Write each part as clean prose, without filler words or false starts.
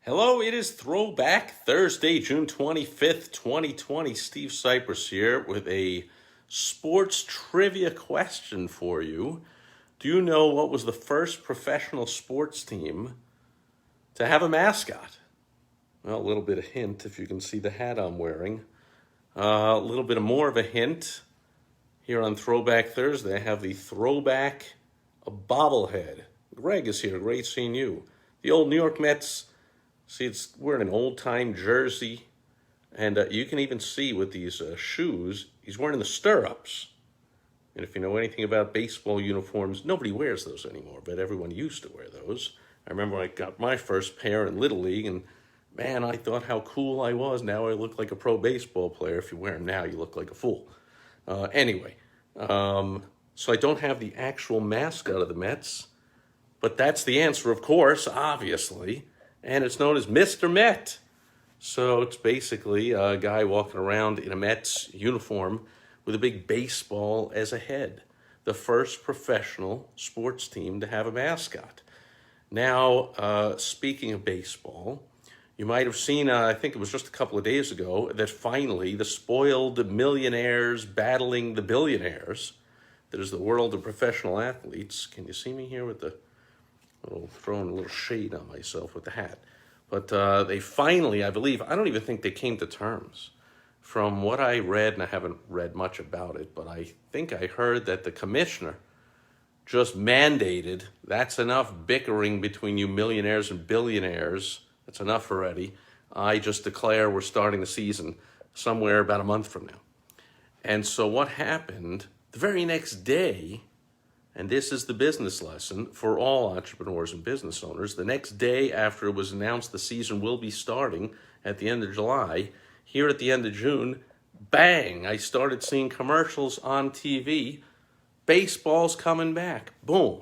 Hello, it is Throwback Thursday, June 25th, 2020. Steve Sipress here with a sports trivia question for you. Do you know what was the first professional sports team to have a mascot? Well, a little bit of hint if you can see the hat I'm wearing. A little bit of more of a hint here on Throwback Thursday. I have the Throwback bobblehead. Greg is here. Great seeing you. The old New York Mets. See, it's wearing an old-time jersey, and you can even see with these shoes, he's wearing the stirrups. And if you know anything about baseball uniforms, nobody wears those anymore, but everyone used to wear those. I remember I got my first pair in Little League, and man, I thought how cool I was. Now I look like a pro baseball player. If you wear them now, you look like a fool. Anyway, so I don't have the actual mascot of the Mets, but that's the answer, of course, obviously. And it's known as Mr. Met. So it's basically a guy walking around in a Mets uniform with a big baseball as a head. The first professional sports team to have a mascot. Now, speaking of baseball, you might have seen, I think it was just a couple of days ago, that finally the spoiled millionaires battling the billionaires, that is the world of professional athletes. Can you see me here with the throwing a little shade on myself with the hat. But they finally, I believe, I don't even think they came to terms. From what I read, and I haven't read much about it, but I think I heard that the commissioner just mandated, that's enough bickering between you millionaires and billionaires. That's enough already. I just declare we're starting the season somewhere about a month from now. And so what happened, the very next day, and this is the business lesson for all entrepreneurs and business owners. The next day after it was announced the season will be starting at the end of July, here at the end of June, bang, I started seeing commercials on TV. Baseball's coming back. Boom.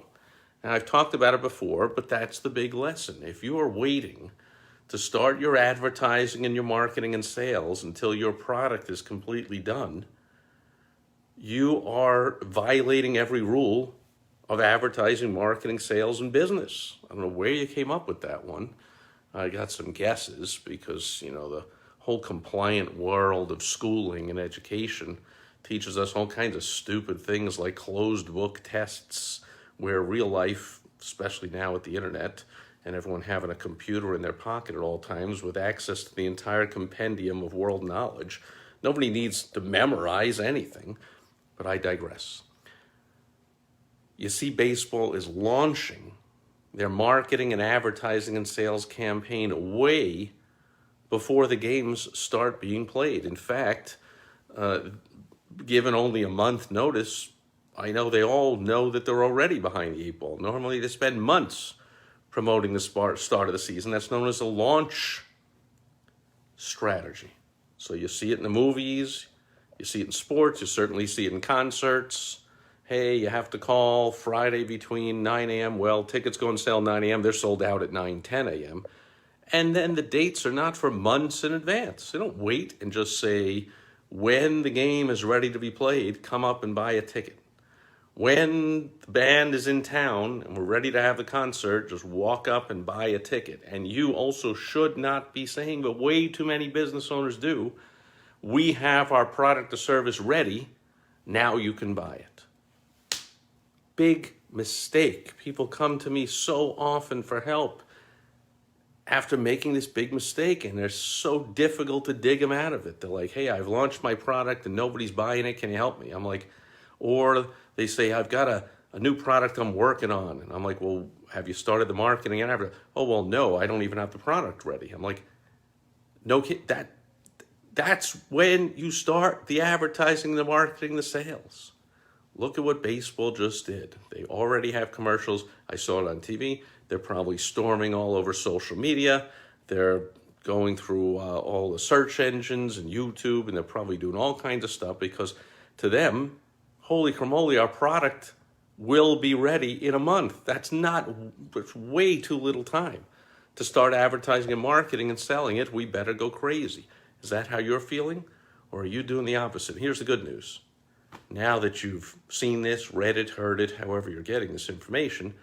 And I've talked about it before, but that's the big lesson. If you are waiting to start your advertising and your marketing and sales until your product is completely done, you are violating every rule of advertising, marketing, sales, and business. I don't know where you came up with that one. I got some guesses because, the whole compliant world of schooling and education teaches us all kinds of stupid things like closed book tests, where real life, especially now with the internet, and everyone having a computer in their pocket at all times with access to the entire compendium of world knowledge, nobody needs to memorize anything, but I digress. You see, baseball is launching their marketing and advertising and sales campaign way before the games start being played. In fact, given only a month notice, I know they all know that they're already behind the eight ball. Normally they spend months promoting the start of the season. That's known as a launch strategy. So you see it in the movies, you see it in sports, you certainly see it in concerts. Hey, you have to call Friday between 9 a.m. Well, tickets go on sale 9 a.m. They're sold out at 9, 10 a.m. And then the dates are not for months in advance. They don't wait and just say, when the game is ready to be played, come up and buy a ticket. When the band is in town and we're ready to have the concert, just walk up and buy a ticket. And you also should not be saying, but way too many business owners do, we have our product or service ready, now you can buy it. Big mistake. People come to me so often for help after making this big mistake, and they're so difficult to dig them out of it. They're like, hey, I've launched my product and nobody's buying it. Can you help me? I'm like, or they say, I've got a new product I'm working on. And I'm like, well, have you started the marketing and advertising? Oh, well, no, I don't even have the product ready. I'm like, no, that's when you start the advertising, the marketing, the sales. Look at what baseball just did. They already have commercials. I saw it on TV. They're probably storming all over social media. They're going through all the search engines and YouTube, and they're probably doing all kinds of stuff because to them, holy cramoly, our product will be ready in a month. That's way too little time to start advertising and marketing and selling it. We better go crazy. Is that how you're feeling? Or are you doing the opposite? Here's the good news. Now that you've seen this, read it, heard it, however you're getting this information,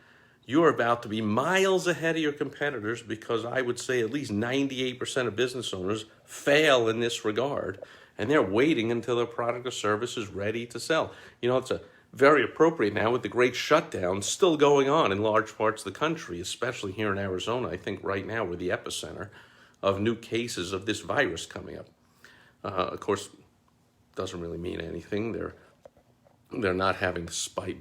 you're about to be miles ahead of your competitors, because I would say at least 98% of business owners fail in this regard, and they're waiting until their product or service is ready to sell. You know, it's a very appropriate now with the great shutdown still going on in large parts of the country, especially here in Arizona. I think right now we're the epicenter of new cases of this virus coming up. Of course, doesn't really mean anything. They're not having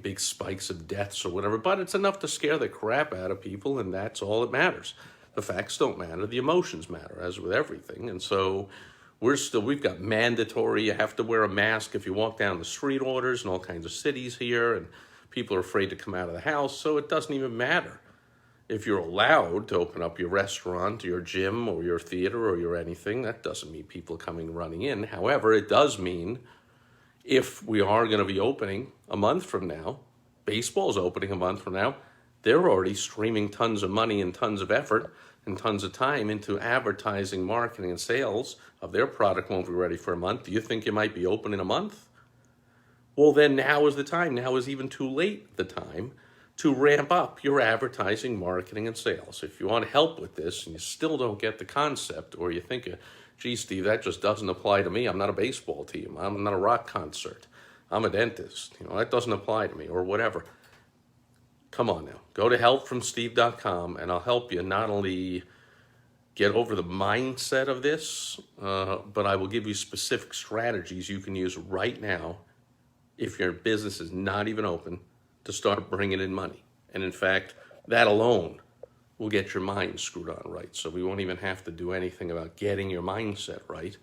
big spikes of deaths or whatever, but it's enough to scare the crap out of people, and that's all that matters. The facts don't matter, the emotions matter, as with everything. And so we've got mandatory, you have to wear a mask if you walk down the street orders in all kinds of cities here, and people are afraid to come out of the house, so it doesn't even matter if you're allowed to open up your restaurant, your gym, or your theater, or your anything. That doesn't mean people coming running in. However, it does mean if we are going to be opening a month from now, baseball's opening a month from now, they're already streaming tons of money and tons of effort and tons of time into advertising, marketing, and sales of their product. Won't be ready for a month. Do you think you might be open in a month? Well, then now is the time. Now is even too late the time to ramp up your advertising, marketing, and sales. If you want help with this and you still don't get the concept, or you think, gee, Steve, that just doesn't apply to me. I'm not a baseball team. I'm not a rock concert. I'm a dentist. You know, that doesn't apply to me, or whatever. Come on now. Go to helpfromsteve.com, and I'll help you not only get over the mindset of this, but I will give you specific strategies you can use right now if your business is not even open, to start bringing in money. And in fact, that alone will get your mind screwed on right. So we won't even have to do anything about getting your mindset right.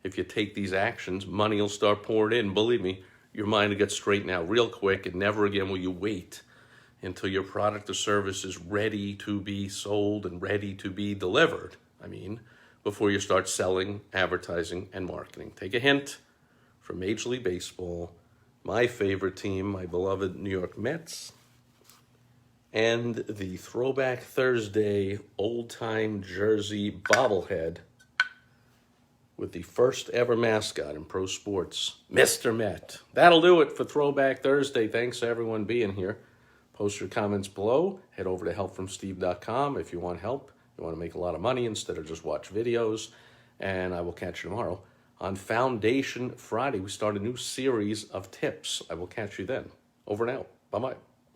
If you take these actions, money will start pouring in. Believe me, your mind will get straightened out real quick, and never again will you wait until your product or service is ready to be sold and ready to be delivered. Before you start selling, advertising, and marketing. Take a hint from Major League Baseball, my favorite team, my beloved New York Mets, and the Throwback Thursday old-time jersey bobblehead with the first ever mascot in pro sports, Mr. Met. That'll do it for Throwback Thursday. Thanks to everyone being here. Post your comments below. Head over to helpfromsteve.com if you want help. You want to make a lot of money instead of just watch videos. And I will catch you tomorrow. On Foundation Friday, we start a new series of tips. I will catch you then. Over and out. Bye-bye.